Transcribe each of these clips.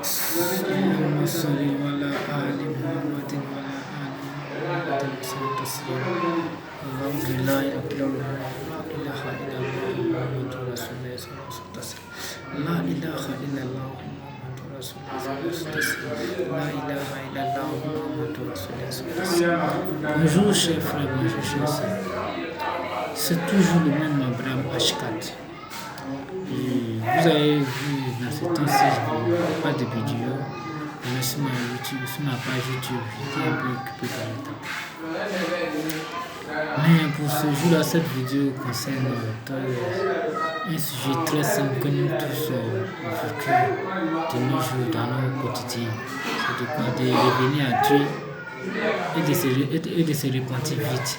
اللهم صل على آل محمد وعلى آل محمد وسلم تسليما اللهم لا إله إلا الله محمد رسول الله صلى الله عليه وسلم لا إله إلا الله محمد رسول الله صلى الله عليه وسلم لا إله إلا الله محمد رسول الله صلى الله عليه وسلم. Bonjour chers frères, bonjour chers sœurs. C'est toujours le même Abraham H4. Vous avez vu dans ce temps-ci, je n'ai pas de vidéo, mais sur ma page YouTube, j'étais un peu occupé par le temps. Mais pour ce jour-là, cette vidéo concerne un sujet très simple que nous tous vécu de nos jours dans nos quotidiens. C'est de quoi de revenir à Dieu et de se repentir vite.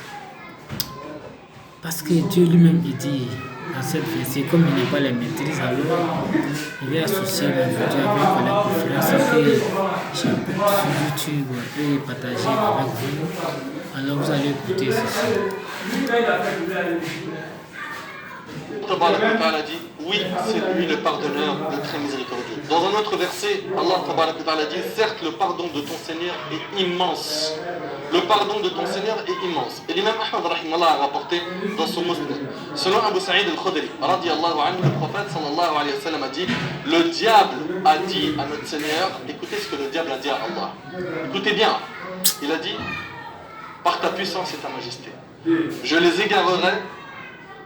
Parce que Dieu lui-même il dit dans cette verset, comme il n'a pas les maîtrises, alors il est associé la vidéo avec la conférence que j'ai sur YouTube et partagé avec vous. Alors vous allez écouter ceci. Allah dit oui, c'est lui le pardonneur, le très miséricordieux. Dans un autre verset, Allah dit certes le pardon de ton Seigneur est immense. Le pardon de ton Seigneur est immense. Et l'imam Ahmad rahimahullah a rapporté dans son Musnad. Selon Abu Sa'id al-Khudri, radiyallahu anhu, le prophète sallallahu alayhi wa sallam a dit le diable a dit à notre Seigneur, écoutez ce que le diable a dit à Allah. Écoutez bien, il a dit par ta puissance et ta majesté, je les égarerai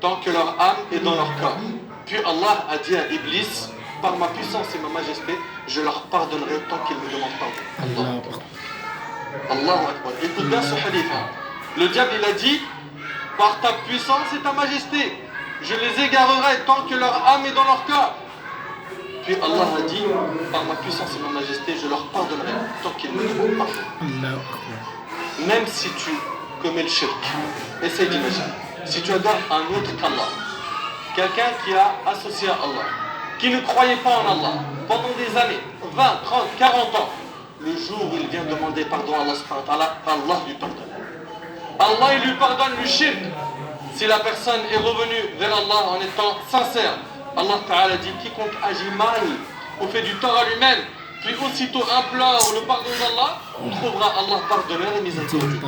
tant que leur âme est dans leur corps. Puis Allah a dit à Iblis, par ma puissance et ma majesté, je leur pardonnerai tant qu'ils me demandent pardon. Allahu Akbar. Écoute bien ce hadith. Le diable il a dit, par ta puissance et ta majesté, je les égarerai tant que leur âme est dans leur corps. Puis Allah a dit, par ma puissance et ma majesté, je leur pardonnerai tant qu'ils me demandent pardon. Même si tu commets le shirk, essaye d'imaginer. Si tu adores un autre qu'Allah, quelqu'un qui a associé à Allah, qui ne croyait pas en Allah, pendant des années, 20, 30, 40 ans, le jour où il vient demander pardon à Allah subhanahu wa ta'ala, Allah lui pardonne. Allah il lui pardonne le shirk. Si la personne est revenue vers Allah en étant sincère, Allah ta'ala dit quiconque agit mal ou fait du tort à lui-même, puis aussitôt implore le pardon d'Allah, trouvera Allah pardonneur et miséricordieux.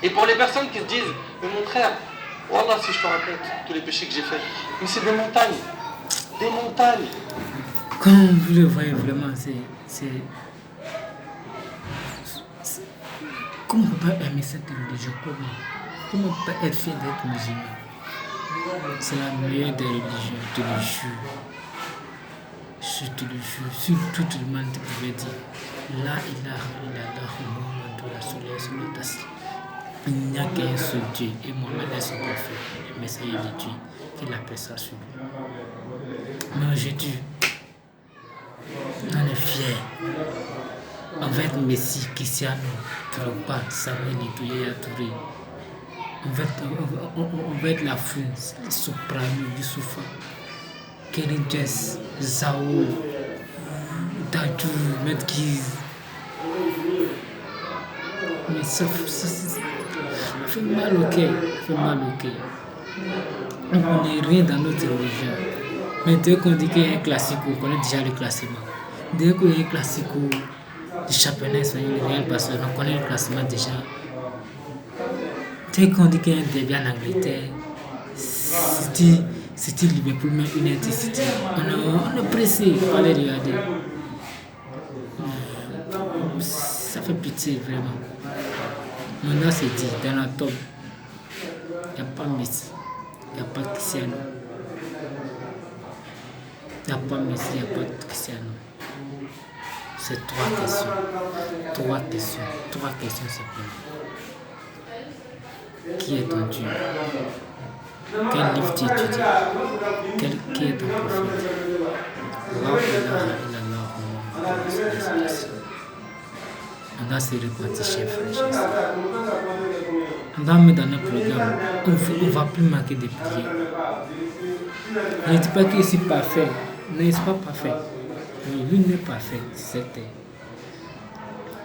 Et pour les personnes qui se disent, mais mon frère, Wallah, si je te raconte tous les péchés que j'ai faits, mais c'est des montagnes. Des montagnes. Comme vous le voyez vraiment, c'est... Comment on peut aimer cette religion? Comment on peut être fier d'être musulman? C'est la meilleure des religions, je te le jure. Je te le jure. Si tout le monde pouvait dire La ilaha illallah Muhammadur Rasulullah. Il n'y a qu'un seul Dieu et Mohammed est son prophète, le messager de Dieu, qu'il appelle ça sur lui. Mais aujourd'hui, on est fiers. On va être Messi, Cristiano, Drogba, Samuel Eto'o, Yaya Touré. On va être la France, Soprano, Youssoufa, Kerin Jess, Zao, Dadju, Medgiz. Mais ça fait mal au cœur, On ne connaît rien dans notre religion. Mais dès qu'on dit qu'il y a un classico, on connaît déjà le classement. Dès qu'il y a un classico du championnat espagnol, le Real Barcelone, on connaît le classement déjà. Dès qu'on dit qu'il y a un derby en Angleterre, City Liverpool, mais United City, on est pressé pour les regarder. Ça fait pitié vraiment. Maintenant c'est dit, dans la top, il n'y a pas Messi, il n'y a pas Cristiano. Il n'y a pas Messi, il n'y a pas Cristiano. C'est trois questions simplement. Qui est ton Dieu? Quel livre tu étudies? Qui est ton prophète? La ilaha illallah. On a se repentir, chers frères. On va mettre dans notre programme, on ne va plus manquer de prier. Je ne dis pas qu'il est parfait, n'est pas parfait. Mais lui n'est pas parfait, c'était.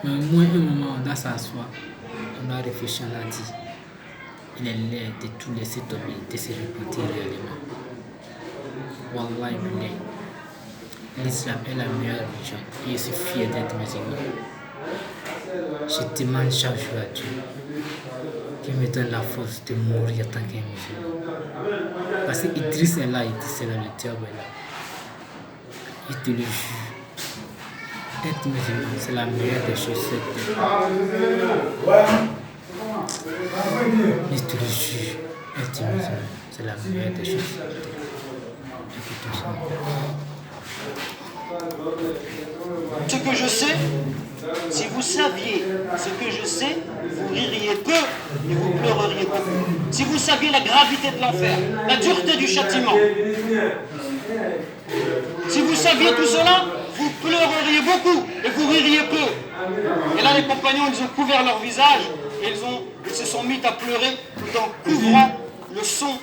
Mais au moins un moment, on doit s'asseoir, on doit réfléchir, on a dit. Il est l'air de tout laisser tomber, de se repentir réellement. Wallah, il est. l'islam est la meilleure religion et je suis fier d'être musulman. Je demande chaque jour à Dieu qu'il me donne la force de mourir en tant qu'un musulman. Parce qu'Idriss est là, Idriss est là, le diable est là. Il te le jure. Être musulman, c'est la meilleure des choses. Il te le jure. Être musulman, c'est la meilleure des choses. Ce que je sais, si vous saviez ce que je sais, vous ririez peu et vous pleureriez beaucoup. Si vous saviez la gravité de l'enfer, la dureté du châtiment, si vous saviez tout cela, vous pleureriez beaucoup et vous ririez peu. Et là, les compagnons, ils ont couvert leur visage et ils se sont mis à pleurer tout en couvrant le son